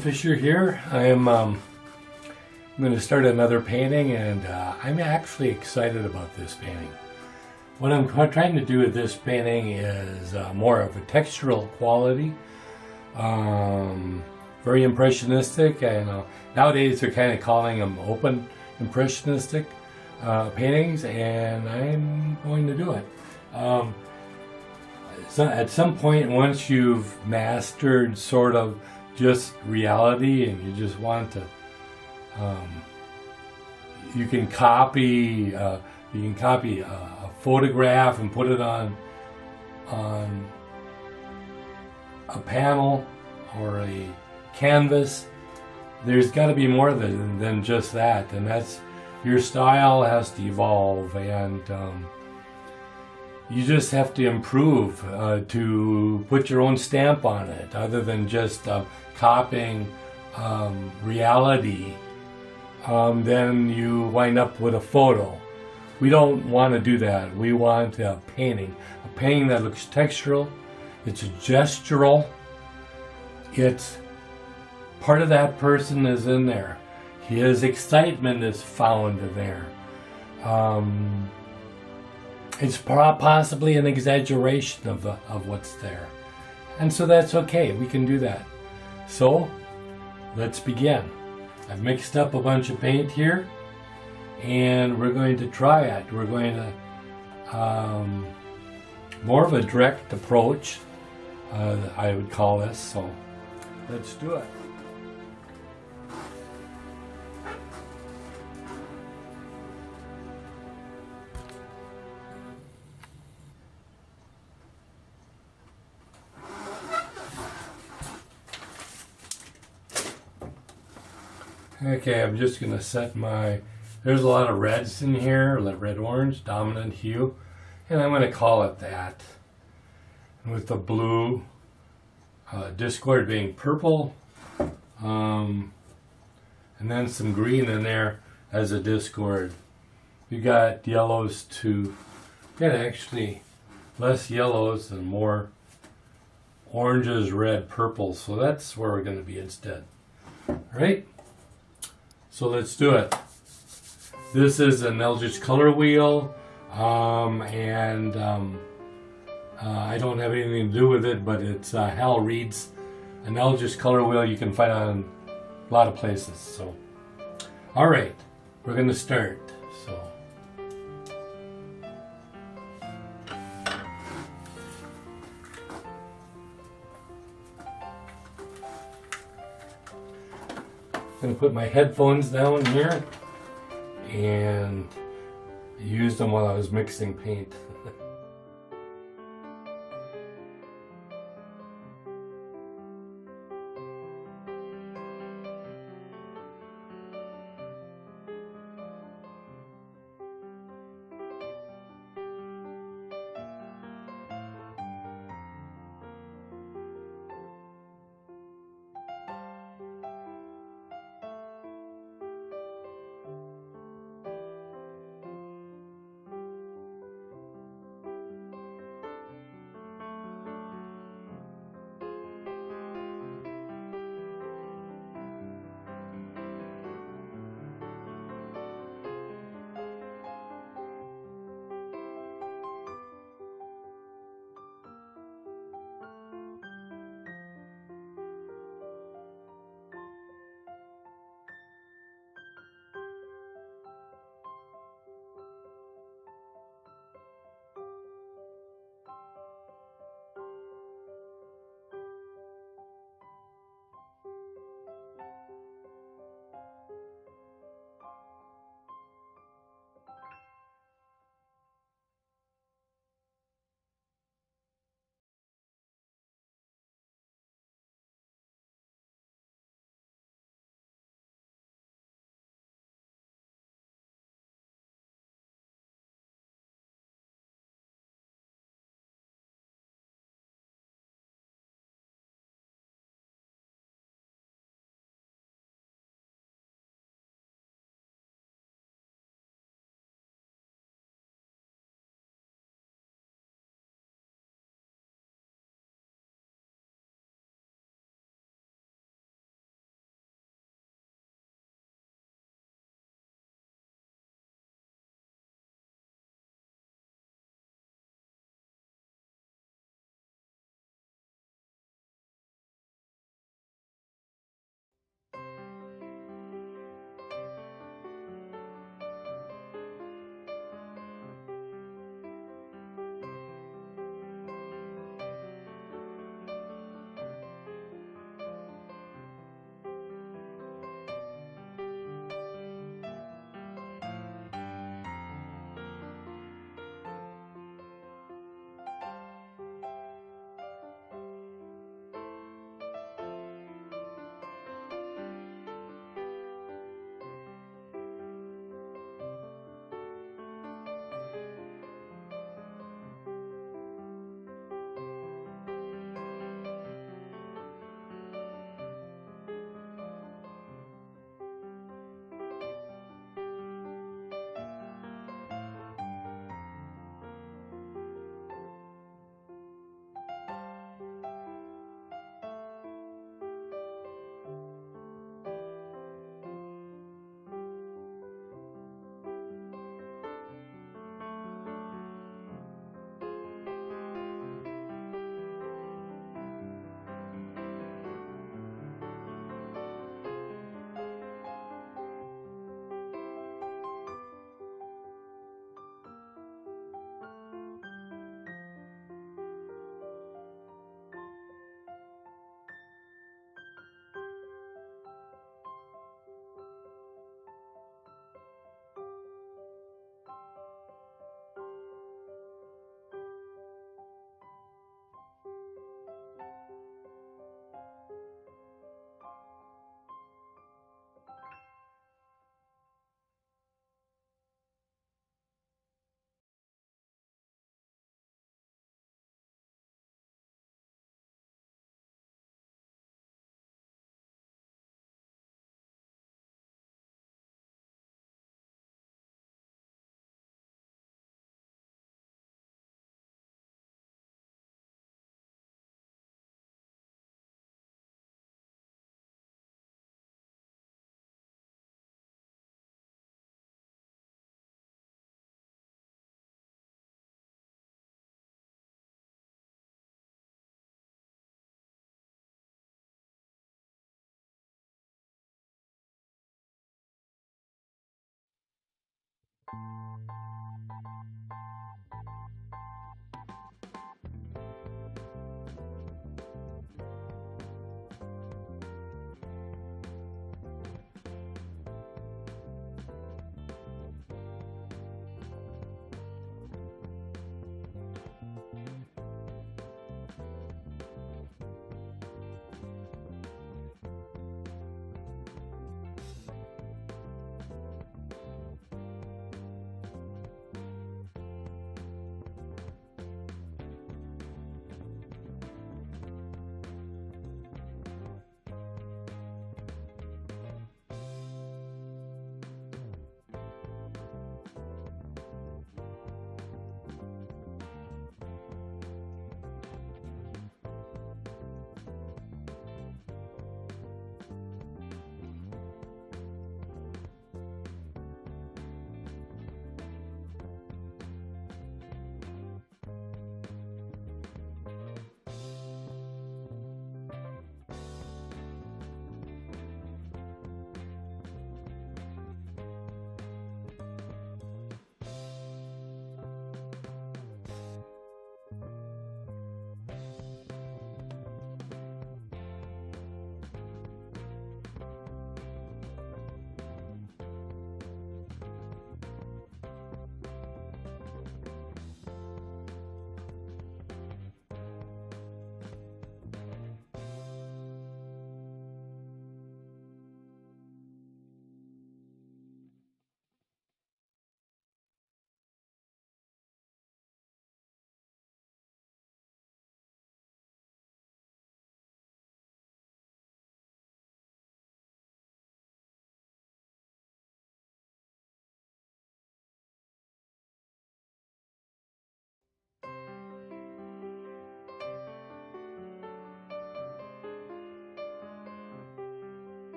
Fisher here. I'm going to start another painting, and I'm actually excited about this painting. What I'm trying to do with this painting is more of a textural quality, very impressionistic. And nowadays they're kind of calling them open impressionistic paintings, and I'm going to do it. So at some point, once you've mastered sort of just reality, and you just want to, you can copy a photograph and put it on a panel or a canvas. There's got to be more than just that, and that's your style has to evolve, and you just have to improve to put your own stamp on it, other than just copying reality. Then you wind up with a photo. We don't want to do that. We want a painting that looks textural. It's gestural. It's part of that person is in there. His excitement is found there. It's possibly an exaggeration of what's there. And so that's okay. We can do that. So let's begin. I've mixed up a bunch of paint here, and we're going to try it. We're going to more of a direct approach, I would call this. So let's do it. Okay, I'm just going to set there's a lot of reds in here, red orange, dominant hue, and I'm going to call it that. And with the blue, discord being purple, and then some green in there as a discord. You got yellows you got actually less yellows and more oranges, red, purple, so that's where we're going to be instead. All right? So let's do it. This is an Eldritch color wheel, and I don't have anything to do with it, but it's Hal Reed's an Eldritch color wheel you can find on a lot of places. So, all right, we're going to start. So, I'm going to put my headphones down here and use them while I was mixing paint.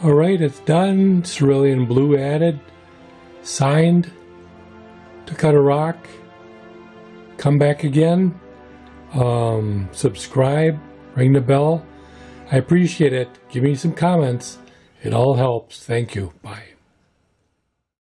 Alright, it's done. Cerulean Blue added. Signed. To cut a rock. Come back again. Subscribe. Ring the bell. I appreciate it. Give me some comments. It all helps. Thank you. Bye.